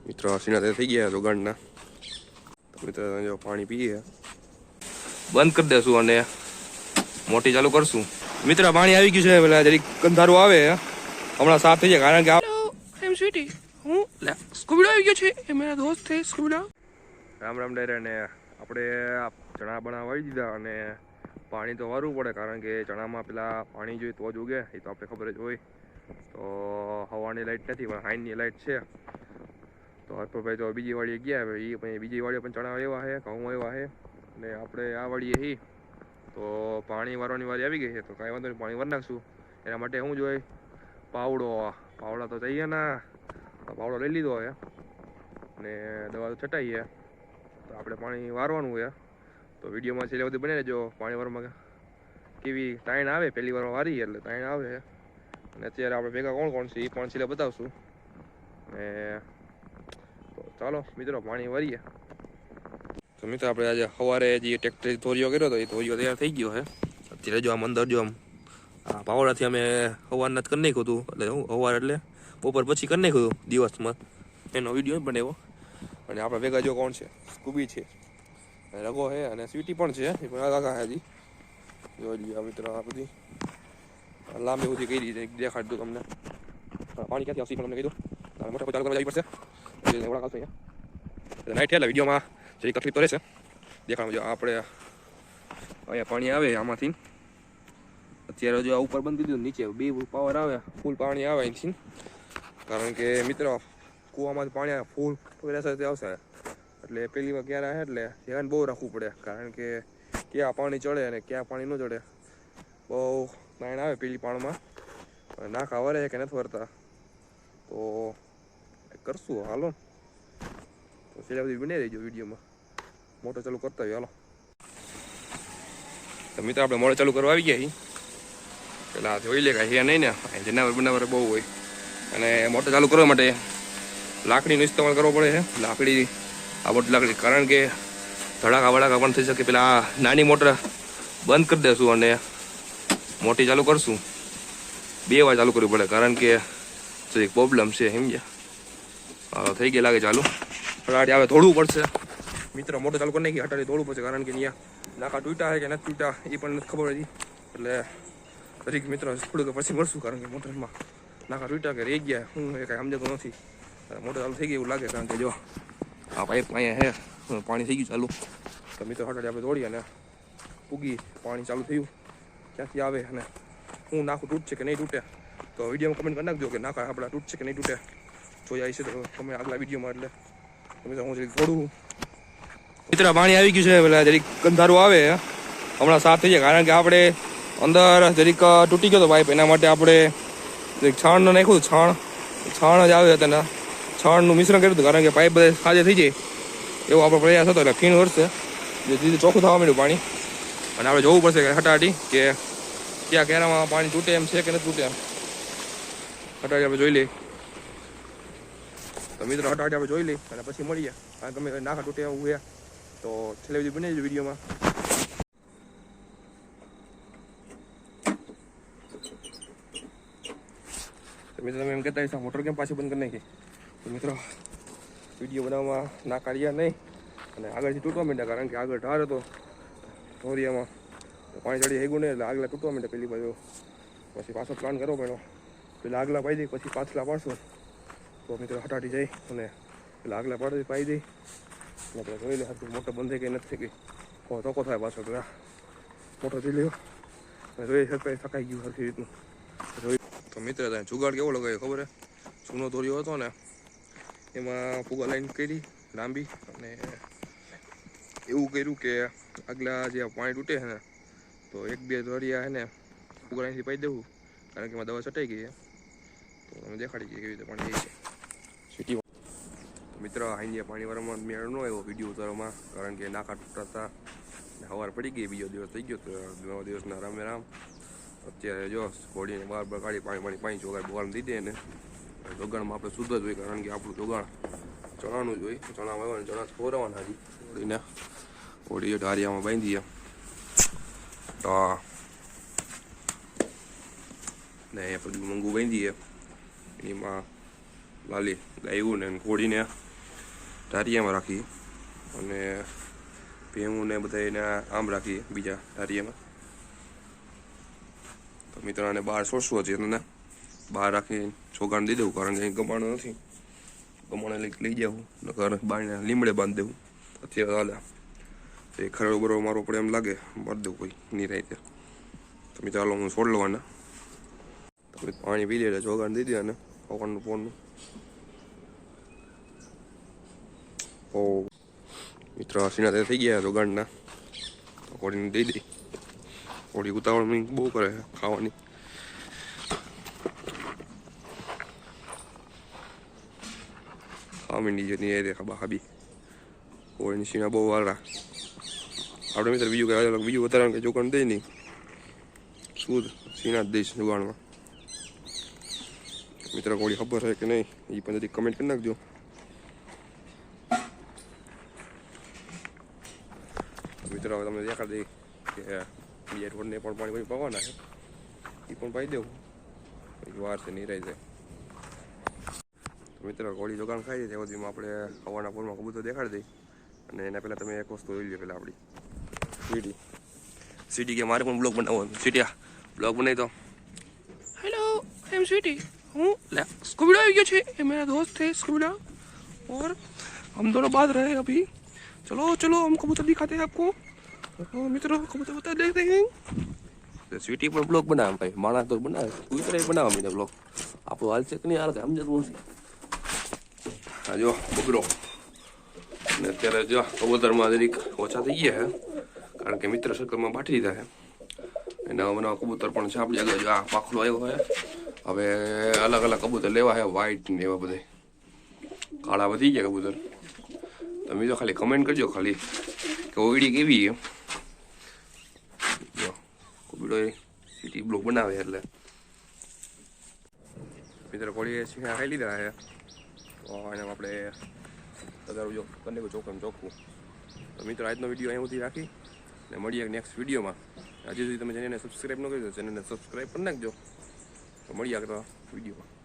મિત્રો સીના થઈ ગયા જોગાડના. તો મિત્રો જો પાણી પીએ, બંધ કરી દેશું અને મોટી ચાલુ કરશું. મિત્ર પાણી આવી ગયું છે, પેલા જરીક કંધારું આવે હમણાં સાફ થઈ જાય, કારણ કે આઈ એમ સ્વીટી, હું સ્કૂબીડો આવી ગયો છે, એ મારા દોસ્ત છે સ્કૂબીડો. રામ રામ ડાયરા ને આપણે ચણા બણા વાળી દીધા અને પાણી તો વારવું પડે, કારણ કે ચણામાં પેલા પાણી જોઈએ તો જ ઉગે, એ તો આપણે ખબર જ હોય. તો હવાની લાઈટ નથી પણ હાઈનની લાઈટ છે. તો હરપભાઈ તો બીજી વાડીએ ગયા, એ પણ બીજી વાડીએ પણ ચણા એવા છે, ઘઉં એવા છે, ને આપણે આ વાડીએ હી તો પાણી વારવાની વારી આવી ગઈ છે. તો કાંઈ વાંધો નહીં, પાણી વાર નાખશું. એના માટે શું જોઈએ? પાવડા તો જઈએ ને, પાવડો લઈ લીધો હોય ને દવા તો છટાઈએ. તો આપણે પાણી વારવાનું હોય. તો વિડીયોમાં છેલ્લે બધું બને રહેજો. પાણી વારવામાં કેવી તાણ આવે, પહેલી વાર વારીએ એટલે તાણ આવે. અને અત્યારે આપણે ભેગા કોણ કોણ છે એ પણ છેલ્લે બતાવશું. ને તો ચાલો મિત્રો પાણી વારીએ. તો મિત્રો આપણે આજે સવારે જે ટ્રેક્ટર ધોરિયો કર્યો હતો એ ધોરિયો તૈયાર થઈ ગયો છે. અત્યારે જો આમ અંદર જો આમ પાવડાથી અમે સવારના જ કરી નાખ્યું હતું, એટલે હું સવાર એટલે બપોર પછી કરી નાખ્યું હતું દિવસમાં, એનો વિડીયો બનાવ્યો. અને આપણે ભેગા જો કોણ છે? સ્કૂબી છે, રગો છે અને સ્વીટી પણ છે, એ પણ આગા હજી જોઈ લઈએ. મિત્રો આ બધી લાંબી બધી કરી દીધી, દેખાડ દઉં તમને. પાણી ક્યાંથી આવશે પણ તમને કહી દઉં. મોટર ચાલુ કરવા જવી પડશે, ઓળખ આવશે અહીંયા. નાઇટ એટલે વિડીયોમાં જે તકલીફ તો રહેશે દેખાડવા. જો આપણે અહીંયા પાણી આવે આમાંથી, અત્યારે જો આ ઉપર બંધ દીધું, નીચે બે પાવર આવે, ફૂલ પાણી આવે અહીંથી. કારણ કે મિત્રો કૂવામાં પાણી આવે ફૂલ સાથે આવશે, એટલે પેલી વાર ક્યારે આવે એટલે ધ્યાન બહુ રાખવું પડે, કારણ કે ક્યાં પાણી ચડે અને ક્યાં પાણી ન ચડે. બહુ પાણી આવે પેલી પાણીમાં, નાખા વરે કે નથી વરતા તો કરશું. હાલો તો છેલ્લે બધી બની રહીજો વિડીયોમાં. મોટર ચાલુ કરતા હોય હાલો. તો મિત્રો આપણે મોટર ચાલુ કરવા આવી ગયા છીએ. પેલા જોઈ લે કાંઈ નહીં ને, જનાવર બનાવર બહુ હોય, અને મોટર ચાલુ કરવા માટે લાકડીનો ઇસ્તેમાલ કરવો પડે છે. લાકડી આ મોટી લાકડી, કારણ કે ધડાકા વડાકા પણ થઈ શકે. પેલા નાની મોટર બંધ કરી દેશું અને મોટી ચાલુ કરશું. 2 વાર ચાલુ કરવી પડે, કારણ કે એક પ્રોબ્લેમ છે સમજ્યા. થઈ ગઈ લાગે ચાલુ. હટાડી આવે દોડવું પડશે મિત્રો. મોટર ચાલુ કરી નાખી, હટાડી દોડવું પડશે, કારણ કે અહીંયા નાકા તૂટા છે કે નથી તૂટા એ પણ નથી ખબર હતી. એટલે દરેક મિત્રો થોડુંક પછી મળશું, કારણ કે મોટરમાં નાકા તૂટા કે રહી ગયા હું એ કાંઈ સમજતું નથી. મોટર ચાલુ થઈ ગઈ એવું લાગે, કારણ કે જો આ પાઇપ અહીંયા છે, પાણી થઈ ગયું ચાલુ. તો મિત્રો હટાડી આપણે દોડીએ અને પૂગી પાણી ચાલુ થયું ક્યાંથી આવે અને હું નાખું તૂટશે કે નહીં તૂટે. તો વિડીયોમાં કમેન્ટ કરી નાખજો કે નાખા આપણા તૂટશે કે નહીં તૂટે. જોઈ આવી છે તો તમે આગલા વિડીયોમાં. એટલે મિત્રો હું જરીક થોડું મિત્રો પાણી આવી ગયું છે, પેલા જરીક કંધારું આવે હમણાં સાફ થઈ જાય, કારણ કે આપણે અંદર જરીક તૂટી ગયો હતો પાઇપ. એના માટે આપણે છાણનું નાખ્યું, છાણ જ આવે હતા, છાણનું મિશ્રણ કર્યું હતું, કારણ કે પાઇપ બધા સાજે થઈ જાય એવો આપણો પ્રયાસ હતો. એટલે ફીણ વરસે જેથી ચોખ્ખું થવા માંડ્યું પાણી. અને આપણે જોવું પડશે કે હટાટી કે ક્યાં કેરામાં પાણી તૂટે એમ છે કે નથી તૂટે એમ. હટાટી આપણે જોઈ લઈએ. તો મિત્રો હટાટી આપણે જોઈ લઈએ અને પછી મળીએ, કારણ કે તમે નાખા તૂટે એવું છે. તો છેલ્લે બધી બની જ વિડીયોમાં. તો મિત્રો તમે એમ કહેતા હશો મોટર કેમ પાછી બંધ કરી નાખી? તો મિત્રો વિડીયો બનાવવામાં ના કાઢ્યા નહીં અને આગળથી તૂટવા માંડ્યા, કારણ કે આગળ ઢાર હતો ધોરિયામાં, તો પાણી ચડી હેગું નહીં એટલે આગલા તૂટવા માંડ્યા પેલી બાજુ. પછી પાછો પ્લાન કરવો પડ્યો, પેલા આગલા પાઈ દઈ પછી પાછલા પાડશું. તો મિત્રો હટાટી જઈ અને પેલા આગલા પાઈ દઈ અને પેલા જોઈ લે મોટર બંધ થઈ ગઈ નથી થઈ ગઈ. ધોકો થાય પાછો, પેલા મોટર જોઈ લ્યો અને જોઈ થકાઈ ગયું સરખી રીતનું જોઈ. તો મિત્ર જુગાડ કેવો લગાવ્યો ખબર હે? જૂનો ધોરિયો હતો ને એમાં ફુગા લાઈન કરી લાંબી, અને એવું કર્યું કે આગલા જે પાણી તૂટે છે ને તો 1-2 ધોરિયા છે ને ફુગા લાઈનથી પાઈ દેવું, કારણ કે એમાં દવા છટાઈ ગઈ છે. તો અમે દેખાડી દઈએ કેવી રીતે પાણી જાય છે સિટી. મિત્ર અહીંયા પાણી વાળામાં મેળ ન આવ્યો વિડીયો ઉતારવામાં, કારણ કે નાકા તૂટતા સવાર પડી ગઈ, બીજો દિવસ થઈ ગયો. તો 2 દિવસના રામે રામ. અત્યારે જો ઘોડીને બહાર કાઢી પાણી ચોગાડ બોગાડ દીધે ને જોગાણમાં આપણે શુદ્ધ જ હોય, કારણ કે આપણું જોગાણ ચણાનું જ હોય. ચણા વાવવાના, ચણા ખોરવાના હજી ઘોડીને ઘોડી ઢારિયામાં બાંધીએ તો ને એ બધું મંગું બાંધીએ. એમાં લાલી ગાયું ને ઘોડીને ઢારિયામાં રાખીએ અને ભેહું ને બધા એને આમ રાખીએ બીજા ઢારિયામાં. તો મિત્રોને બહાર છોડશું હજી એને બહાર રાખી ચોગાણ દઈ દઉં, કારણ કે અહીં ગમાણો નથી. ગમાણે લઈ જાઉં નકર બાઈને લીમડે બાંધી દેવું અત્યારે હાલે. તો એ ખરો બરો મારો પડે એમ લાગે મારી દઉં કોઈ નિરાયતે. તો મિત્રો હાલો હું છોડ લવાના. તમે પાણી પી લે ચોગાણ દઈ દે અને પવનનું ફોનનું. ઓ મિત્રો સીના થઈ ગયા જોગાણના. તો કોળીને દઈ દઈ. કોળી ઉતાવળ બહુ કરે ખાવાની. ખામીની જે નહીં ખબર હાબી કોળીની સીના બહુ વાળા. આપણે મિત્ર બીજું કઈ અલગ બીજું વધારે કંઈ જોગાણ દઈ નહીં, શુદ્ધ સીના જ દઈશ જોગાણમાં. મિત્ર કોળી ખબર છે કે નહીં એ પણ જરી કમેન્ટ કરી નાખજો. મિત્રો હવે તમને દેખાડી દઈ કે બીજા ઢોરને પણ પાણી પાવાના છે, એ પણ પાઈ દેવું વાર છે નિરાય જાય. તો મિત્રો કોળી જોગાણ ખાઈ જાય ત્યાં સુધીમાં આપણે હવાના પોરમાં કબૂતર દેખાડી દઈ. અને એના પહેલાં તમે એક વસ્તુ જોઈ લો પહેલાં આપણી સીટી કે મારે પણ બ્લોગ બનાવવાનો. સીટિયા બ્લોગ બનાવી તો. हेलो आई एम स्वीटी हूँ ले स्कूबीडो आ गया छे ये मेरा दोस्त है स्कूबीडो और हम दोनों बात रहे हैं अभी. चलो चलो हम कबूतर दिखाते हैं आपको. मित्रों कबूतर बता देखते हैं. સ્વીટી પણ બ્લોગ બનાવે ભાઈ, માણસ તો બનાવે કબૂતર બનાવવા મીને બ્લોગ. આપણું હાલ છે કે નહીં હાલ છે સમજતું નથી. હા જો બગડો ને અત્યારે જો કબૂતરમાં જરીક ઓછા થઈ ગયા છે, કારણ કે મિત્ર સર્કલમાં બાંટી દીધા છે. એના નવા કબૂતર પણ છે આપણી આગળ. આ પાખલો આવ્યો હોય હવે અલગ અલગ કબૂતર લેવા છે, વ્હાઈટ ને એવા બધા કાળા વધી ગયા કબૂતર. તમે જો ખાલી કમેન્ટ કરજો ખાલી કે ઓઈડી કેવી એમ. કબૂતરો સિટી બ્લોક બનાવે એટલે મિત્ર કોળીએ સિંહા ખાઈ લીધા છે. તો એને આપણે વધારું જો બંને ચોખ્ખું ચોખ્ખું. તો મિત્રો આજનો વિડીયો અહીં સુધી રાખી ને મળીએ નેક્સ્ટ વિડીયોમાં. હજી સુધી તમે ચેનલને સબસ્ક્રાઈબ ન કરી દો ચેનલને સબસ્ક્રાઈબ કરી નાખજો. તો મળીએ આગળ વિડીયોમાં.